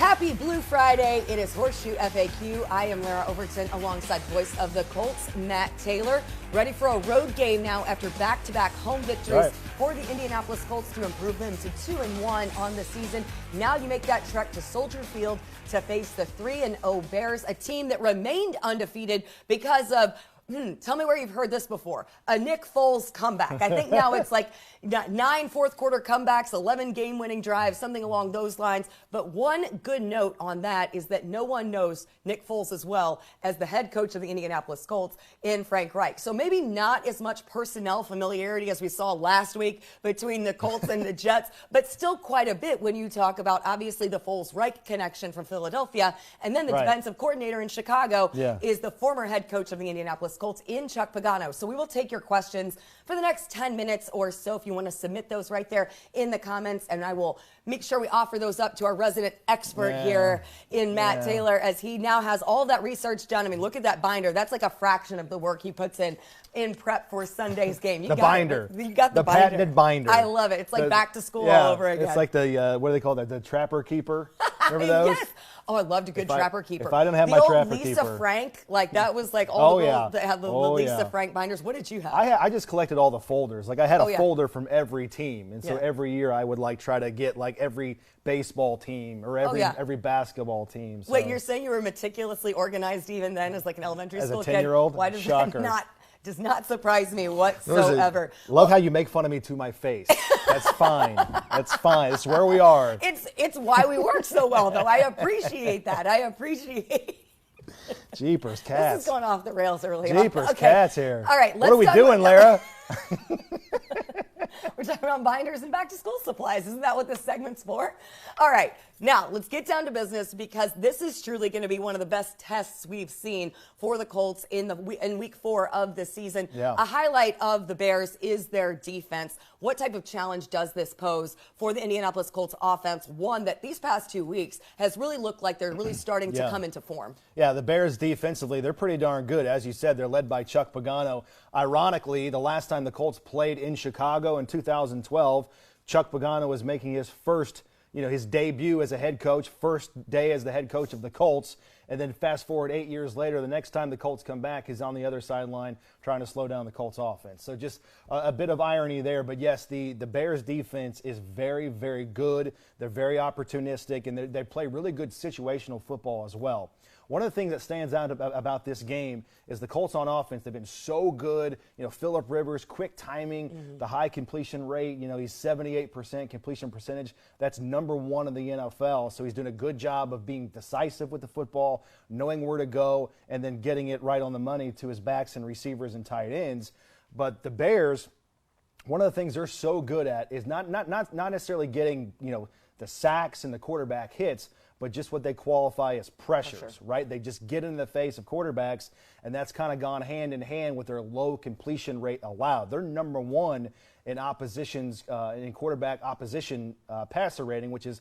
Happy Blue Friday. It is Horseshoe FAQ. I am Larra Overton alongside voice of the Colts, Matt Taylor. Ready for a road game now after back-to-back home victories for the Indianapolis Colts to improve them to 2-1 on the season. Now you make that trek to Soldier Field to face the 3-0 Bears, a team that remained undefeated because of tell me where you've heard this before. A Nick Foles comeback. I think now it's like 9 fourth-quarter comebacks, 11 game-winning drives, something along those lines. But one good note on that is that no one knows Nick Foles as well as the head coach of the Indianapolis Colts in Frank Reich. So maybe not as much personnel familiarity as we saw last week between the Colts and the Jets, but still quite a bit when you talk about, obviously, the Foles-Reich connection from Philadelphia. And then the defensive coordinator in Chicago is the former head coach of the Indianapolis Colts in Chuck Pagano. So we will take your questions for the next 10 minutes or so if you want to submit those right there in the comments, and I will make sure we offer those up to our resident expert here in Matt Taylor, as he now has all that research done. I mean, look at that binder. That's like a fraction of the work he puts in prep for Sunday's game. You got binder. You got the binder. Patented binder. I love it. It's like back to school all over again. It's like the, what do they call that? The Trapper Keeper. Remember those? Yes. Oh, I loved a good Trapper Keeper. If I didn't have the my old Trapper Lisa Keeper. Frank, like that was like all the old, that had the Lisa yeah. Frank binders. What did you have? I just collected all the folders. Like I had a yeah. folder from every team, and so every year I would like try to get like every baseball team or every basketball team. So. Wait, you're saying you were meticulously organized even then as like an elementary school kid? As a 10-year-old? Why does Shocker. that does not surprise me whatsoever. Love how you make fun of me to my face. That's fine. That's fine. It's where we are. It's why we work so well, though. I appreciate that. Jeepers, cats. This is going off the rails early. Jeepers, cats here. All right, what are we doing, Larra? We're talking about binders and back-to-school supplies. Isn't that what this segment's for? All right, now let's get down to business, because this is truly going to be one of the best tests we've seen for the Colts in week 4 of the season. Yeah. A highlight of the Bears is their defense. What type of challenge does this pose for the Indianapolis Colts offense? One that these past 2 weeks has really looked like they're really starting to come into form. Yeah, the Bears defensively, they're pretty darn good. As you said, they're led by Chuck Pagano. Ironically, the last time the Colts played in Chicago in 2012, Chuck Pagano was making his first, his debut as a head coach, first day as the head coach of the Colts. And then fast forward 8 years later, the next time the Colts come back, he's on the other sideline trying to slow down the Colts offense. So just a bit of irony there. But yes, the Bears defense is very, very good. They're very opportunistic, and they play really good situational football as well. One of the things that stands out about this game is the Colts on offense. They've been so good. Phillip Rivers, quick timing, the high completion rate. He's 78% completion percentage. That's number 1 in the NFL. So he's doing a good job of being decisive with the football, knowing where to go, and then getting it right on the money to his backs and receivers and tight ends. But the Bears, one of the things they're so good at is not necessarily getting the sacks and the quarterback hits, but just what they qualify as pressures, right? They just get in the face of quarterbacks, and that's kind of gone hand in hand with their low completion rate allowed. They're number 1 in in quarterback opposition passer rating, which is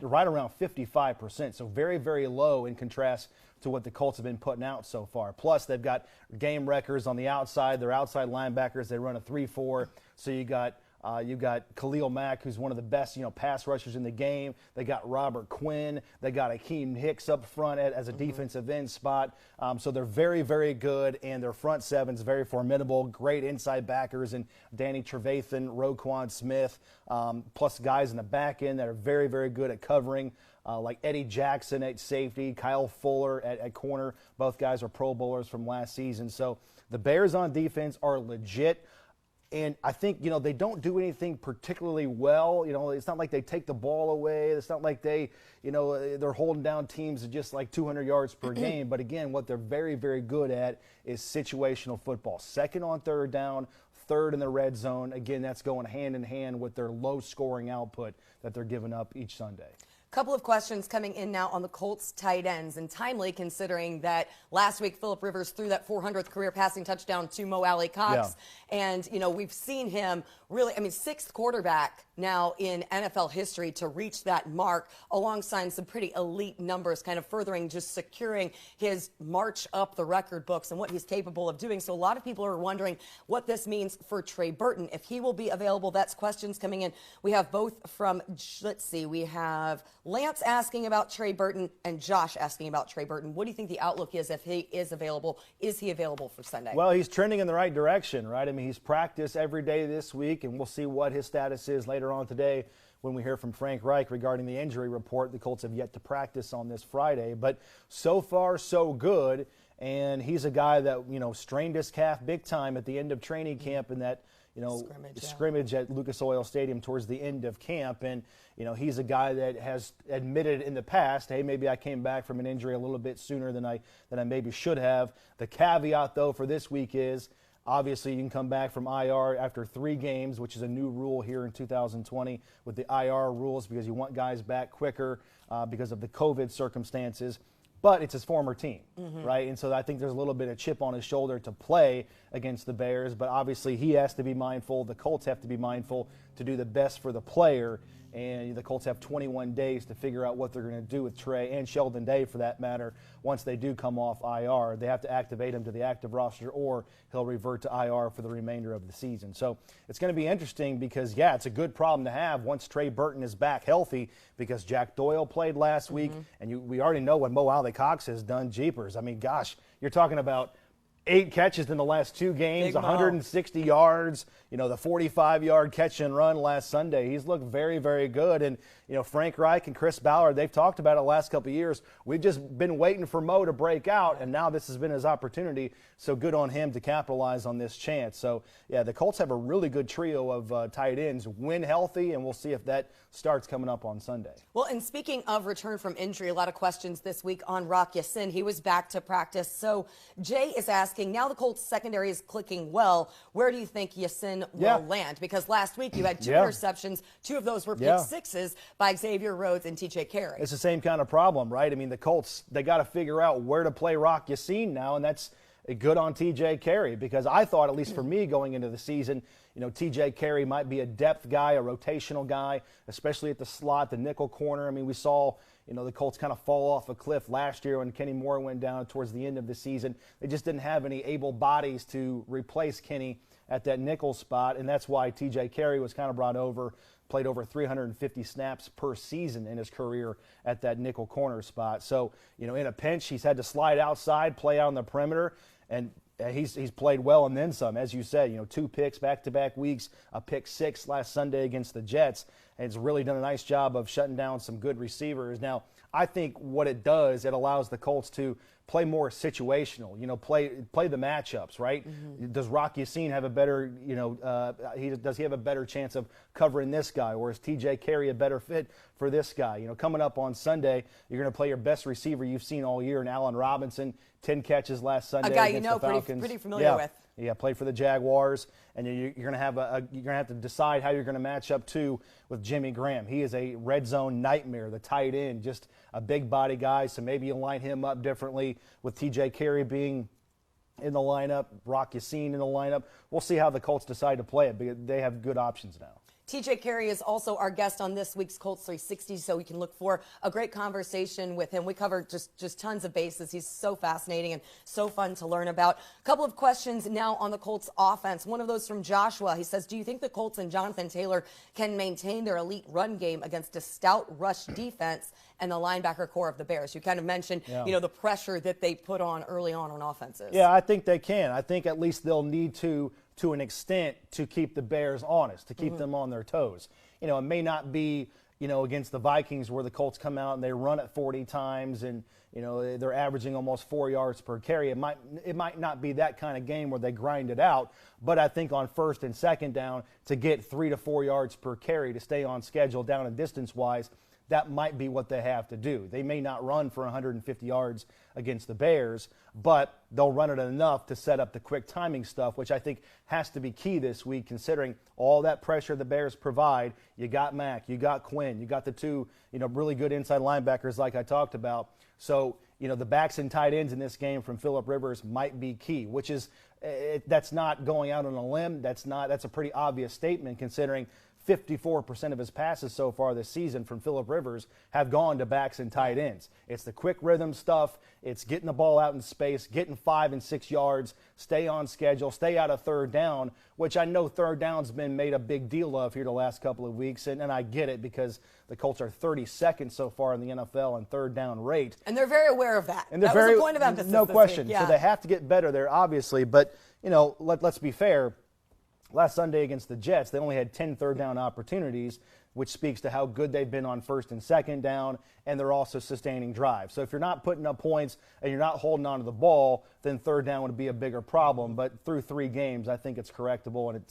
right around 55%. So very, very low in contrast to what the Colts have been putting out so far. Plus, they've got game records on the outside. They're outside linebackers. They run a 3-4. So you've got Khalil Mack, who's one of the best, pass rushers in the game. They got Robert Quinn. They got Akeem Hicks up front as a defensive end spot. So they're very, very good, and their front seven's very formidable. Great inside backers, and Danny Trevathan, Roquan Smith, plus guys in the back end that are very, very good at covering, like Eddie Jackson at safety, Kyle Fuller at corner. Both guys are Pro Bowlers from last season. So the Bears on defense are legit. And I think, they don't do anything particularly well. It's not like they take the ball away. It's not like they're holding down teams at just like 200 yards per game. But again, what they're very, very good at is situational football. Second on third down, third in the red zone. Again, that's going hand in hand with their low scoring output that they're giving up each Sunday. Couple of questions coming in now on the Colts tight ends, and timely considering that last week Phillip Rivers threw that 400th career passing touchdown to Mo Alley Cox. And, we've seen him really, 6th quarterback now in NFL history to reach that mark, alongside some pretty elite numbers, kind of furthering just securing his march up the record books and what he's capable of doing. So a lot of people are wondering what this means for Trey Burton, if he will be available. That's questions coming in. We have both from, we have Lance asking about Trey Burton and Josh asking about Trey Burton. What do you think the outlook is if he is available? Is he available for Sunday? Well, he's trending in the right direction, right? I mean, he's practiced every day this week, and we'll see what his status is later on today when we hear from Frank Reich regarding the injury report. The Colts have yet to practice on this Friday, but so far so good. And he's a guy that, strained his calf big time at the end of training camp in that, scrimmage at Lucas Oil Stadium towards the end of camp. And, he's a guy that has admitted in the past, hey, maybe I came back from an injury a little bit sooner than I maybe should have. The caveat, though, for this week is, obviously, you can come back from IR after 3 games, which is a new rule here in 2020 with the IR rules because you want guys back quicker because of the COVID circumstances. But it's his former team, right? And so I think there's a little bit of chip on his shoulder to play against the Bears. But obviously he has to be mindful. The Colts have to be mindful to do the best for the player. And the Colts have 21 days to figure out what they're going to do with Trey and Sheldon Day, for that matter, once they do come off IR. They have to activate him to the active roster, or he'll revert to IR for the remainder of the season. So it's going to be interesting because, it's a good problem to have once Trey Burton is back healthy, because Jack Doyle played last week, and we already know what Mo Alley-Cox has done. Jeepers. I mean, gosh, you're talking about 8 catches in the last 2 games, 160 yards, the 45-yard catch and run last Sunday. He's looked very, very good. And, Frank Reich and Chris Ballard, they've talked about it the last couple of years. We've just been waiting for Mo to break out, and now this has been his opportunity. So good on him to capitalize on this chance. So, the Colts have a really good trio of tight ends when healthy, and we'll see if that starts coming up on Sunday. Well, and speaking of return from injury, a lot of questions this week on Rock Ya-Sin. He was back to practice. So Jay is asking, now the Colts secondary is clicking well, where do you think Ya-Sin will land? Because last week you had 2 interceptions. 2 of those were pick sixes by Xavier Rhodes and TJ Carey. It's the same kind of problem, right? I mean, the Colts, they got to figure out where to play Rock Ya-Sin now, and that's good on TJ Carey, because I thought, at least for me going into the season, TJ Carey might be a depth guy, a rotational guy, especially at the slot, the nickel corner. I mean, we saw the Colts kind of fall off a cliff last year when Kenny Moore went down towards the end of the season. They just didn't have any able bodies to replace Kenny at that nickel spot, and that's why TJ Carey was kind of brought over, played over 350 snaps per season in his career at that nickel corner spot. So, in a pinch, he's had to slide outside, play out on the perimeter, and he's played well and then some. As you said, 2 picks back-to-back weeks, a pick 6 last Sunday against the Jets, and it's really done a nice job of shutting down some good receivers. Now, I think what it does, it allows the Colts to play more situational, play the matchups, right? Does Rock Ya-Sin have a better, does he have a better chance of covering this guy, or is TJ Carey a better fit for this guy? Coming up on Sunday, you're going to play your best receiver you've seen all year in Allen Robinson, 10 catches last Sunday a guy against the Falcons. pretty familiar with. Yeah, played for the Jaguars, and you're going to have to decide how you're going to match up too with Jimmy Graham. He is a red zone nightmare, the tight end, just a big body guy. So maybe you line him up differently with TJ Carey being in the lineup, Rock Ya-Sin in the lineup. We'll see how the Colts decide to play it, because they have good options now. TJ Carey is also our guest on this week's Colts 360, so we can look for a great conversation with him. We covered just tons of bases. He's so fascinating and so fun to learn about. A couple of questions now on the Colts offense. One of those from Joshua. He says, do you think the Colts and Jonathan Taylor can maintain their elite run game against a stout rush defense and the linebacker core of the Bears? You kind of mentioned, the pressure that they put on early on offenses. Yeah, I think they can. I think at least they'll need to an extent, to keep the Bears honest, to keep them on their toes. It may not be, against the Vikings where the Colts come out and they run it 40 times and, they're averaging almost 4 yards per carry. It might not be that kind of game where they grind it out, but I think on first and second down, to get 3 to 4 yards per carry to stay on schedule down and distance-wise, that might be what they have to do. They may not run for 150 yards against the Bears, but they'll run it enough to set up the quick timing stuff, which I think has to be key this week, considering all that pressure the Bears provide. You got Mack, you got Quinn, you got the 2, really good inside linebackers like I talked about. So, the backs and tight ends in this game from Phillip Rivers might be key, which is that's not going out on a limb. That's a pretty obvious statement, considering 54% of his passes so far this season from Phillip Rivers have gone to backs and tight ends. It's the quick rhythm stuff. It's getting the ball out in space, getting 5 and 6 yards, stay on schedule, stay out of third down, which I know third down's been made a big deal of here the last couple of weeks, and I get it because the Colts are 32nd so far in the NFL in third down rate. And they're very aware of that. And that was a point of emphasis. No question. Yeah. So they have to get better there, obviously. But, let's be fair. Last Sunday against the Jets, they only had 10 third down opportunities, which speaks to how good they've been on first and second down, and they're also sustaining drives. So if you're not putting up points and you're not holding on to the ball, then third down would be a bigger problem. But through 3 games, I think it's correctable, and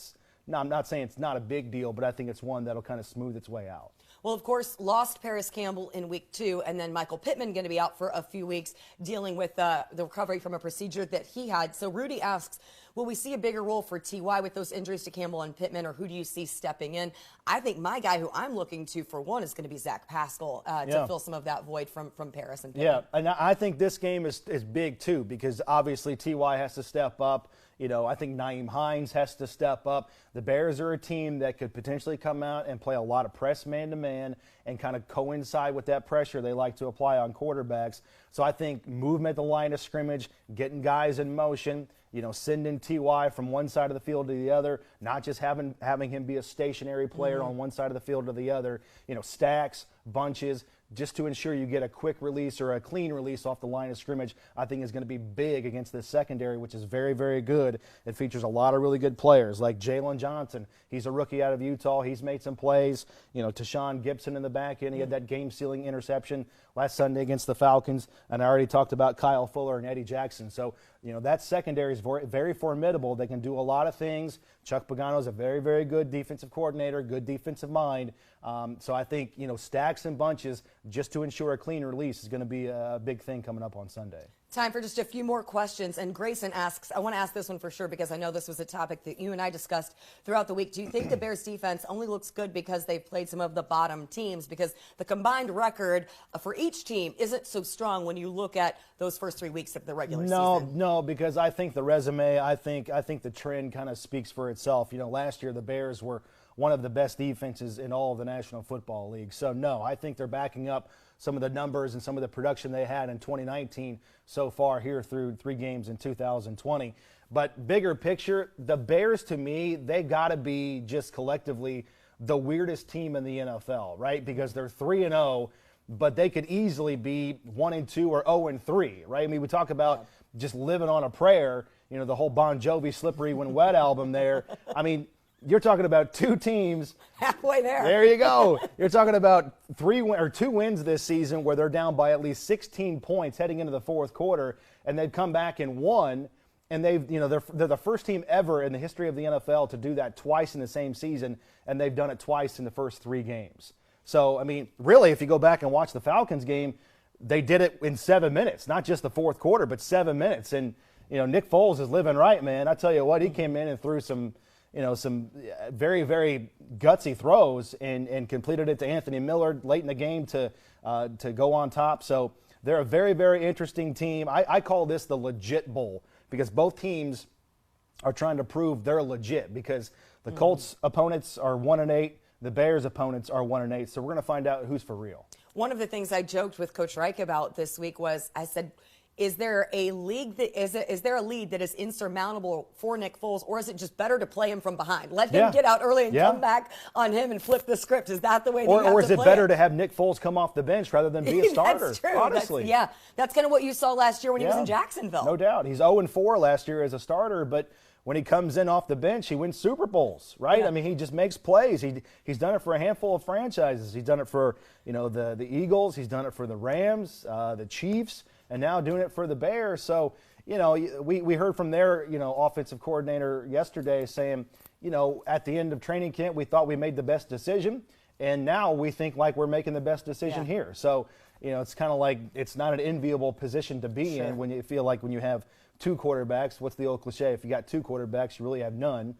I'm not saying it's not a big deal, but I think it's one that'll kind of smooth its way out. Well, of course, lost Paris Campbell in week 2, and then Michael Pittman going to be out for a few weeks dealing with the recovery from a procedure that he had. So Rudy asks, will we see a bigger role for T.Y. with those injuries to Campbell and Pittman, or who do you see stepping in? I think my guy who I'm looking to for one is going to be Zach Pascal to fill some of that void from Paris and Pittman. Yeah, and I think this game is big too because obviously T.Y. has to step up. I think Nyheim Hines has to step up. The Bears are a team that could potentially come out and play a lot of press man-to-man and kind of coincide with that pressure they like to apply on quarterbacks. So I think movement at the line of scrimmage, getting guys in motion, sending T.Y. from one side of the field to the other, not just having him be a stationary player on one side of the field to the other, stacks, bunches, just to ensure you get a quick release or a clean release off the line of scrimmage, I think is going to be big against this secondary, which is very, very good. It features a lot of really good players like Jalen Johnson. He's a rookie out of Utah. He's made some plays. Tashawn Gibson in the back end. He had that game-sealing interception last Sunday against the Falcons. And I already talked about Kyle Fuller and Eddie Jackson. So, that secondary is very, very formidable. They can do a lot of things. Chuck Pagano is a very, very good defensive coordinator, good defensive mind. So I think, stacks and bunches just to ensure a clean release is going to be a big thing coming up on Sunday. Time for just a few more questions. And Grayson asks, I want to ask this one for sure because I know this was a topic that you and I discussed throughout the week. Do you think the Bears defense only looks good because they've played some of the bottom teams? Because the combined record for each team isn't so strong when you look at those first 3 weeks of the regular season. No, because I think the resume, I think the trend kind of speaks for itself. Last year the Bears were one of the best defenses in all of the National Football League. So, no, I think they're backing up some of the numbers and some of the production they had in 2019 so far here through 3 games in 2020. But bigger picture, the Bears, to me, they got to be just collectively the weirdest team in the NFL, right? Because they're 3-0, but they could easily be 1-2 or 0-3, right? I mean, we talk about just living on a prayer, the whole Bon Jovi Slippery When Wet album there. I mean, you're talking about 2 teams. Halfway there. There you go. You're talking about 2 wins this season where they're down by at least 16 points heading into the fourth quarter, and they've come back and won. And they're the first team ever in the history of the NFL to do that twice in the same season, and they've done it twice in the first 3 games. So, I mean, really, if you go back and watch the Falcons game, they did it in 7 minutes, not just the fourth quarter, but 7 minutes. And, Nick Foles is living right, man. I tell you what, he came in and threw some very, very gutsy throws and completed it to Anthony Miller late in the game to go on top. So they're a very, very interesting team. I call this the legit bowl because both teams are trying to prove they're legit because the Colts opponents are 1-8, the Bears opponents are 1-8. So we're going to find out who's for real. One of the things I joked with Coach Reich about this week was I said, is there a league that is there a lead that is insurmountable for Nick Foles, or is it just better to play him from behind? Let him get out early and come back on him and flip the script. Is that the way? Or is it better to have Nick Foles come off the bench rather than be a starter? That's true. Honestly, that's kind of what you saw last year when he was in Jacksonville. No doubt, he's 0-4 last year as a starter, but when he comes in off the bench, he wins Super Bowls, right? Yeah. I mean, he just makes plays. He's done it for a handful of franchises. He's done it for the Eagles. He's done it for the Rams, the Chiefs, and now doing it for the Bears. So, we heard from their, offensive coordinator yesterday saying, at the end of training camp, we thought we made the best decision, and now we think like we're making the best decision here. So, it's kind of like it's not an enviable position to be in when you feel like when you have 2 quarterbacks. What's the old cliche? If you got 2 quarterbacks, you really have none.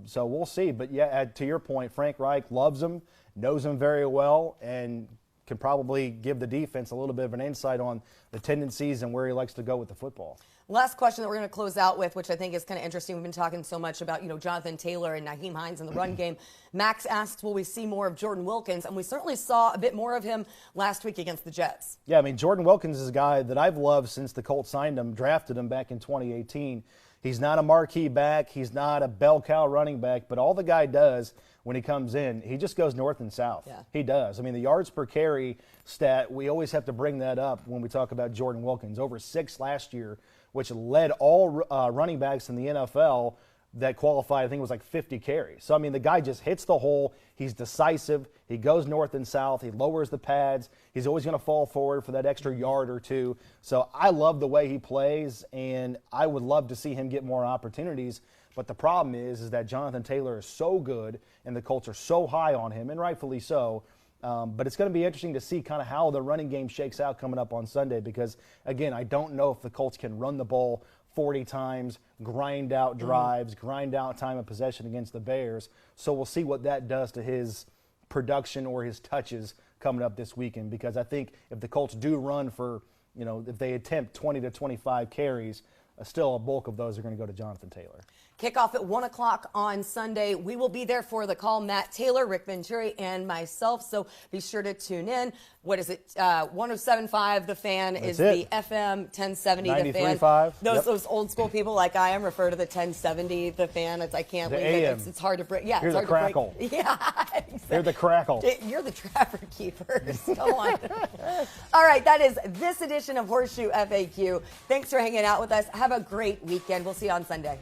So we'll see. But, to your point, Frank Reich loves him, knows him very well, and can probably give the defense a little bit of an insight on the tendencies and where he likes to go with the football. Last question that we're going to close out with, which I think is kind of interesting. We've been talking so much about, Jonathan Taylor and Nyheim Hines in the run game. Max asks, will we see more of Jordan Wilkins? And we certainly saw a bit more of him last week against the Jets. Yeah, I mean, Jordan Wilkins is a guy that I've loved since the Colts signed him, drafted him back in 2018. He's not a marquee back. He's not a bell cow running back. But all the guy does when he comes in, he just goes north and south. Yeah. He does. I mean, the yards per carry stat, we always have to bring that up when we talk about Jordan Wilkins. Over 6 last year, which led all running backs in the NFL that qualified. I think it was like 50 carries. So, I mean, the guy just hits the hole. He's decisive. He goes north and south. He lowers the pads. He's always going to fall forward for that extra yard or two. So I love the way he plays, and I would love to see him get more opportunities. But the problem is that Jonathan Taylor is so good, and the Colts are so high on him, and rightfully so. But it's going to be interesting to see kind of how the running game shakes out coming up on Sunday because, again, I don't know if the Colts can run the ball 40 times, grind out drives, grind out time of possession against the Bears. So we'll see what that does to his production or his touches coming up this weekend because I think if the Colts do run for, if they attempt 20 to 25 carries, still a bulk of those are going to go to Jonathan Taylor. Kickoff at 1 o'clock on Sunday. We will be there for the call. Matt Taylor, Rick Venturi, and myself. So be sure to tune in. What is it? 107.5 The Fan is the FM, 1070 The Fan. 93.5. Those old school people like I am refer to the 1070 The Fan. I can't believe it. It's hard to break. Yeah, Hear it's hard the crackle. To break. Yeah, exactly. Hear the crackle. You're the traffic keepers. Go on. All right, that is this edition of Horseshoe FAQ. Thanks for hanging out with us. Have a great weekend. We'll see you on Sunday.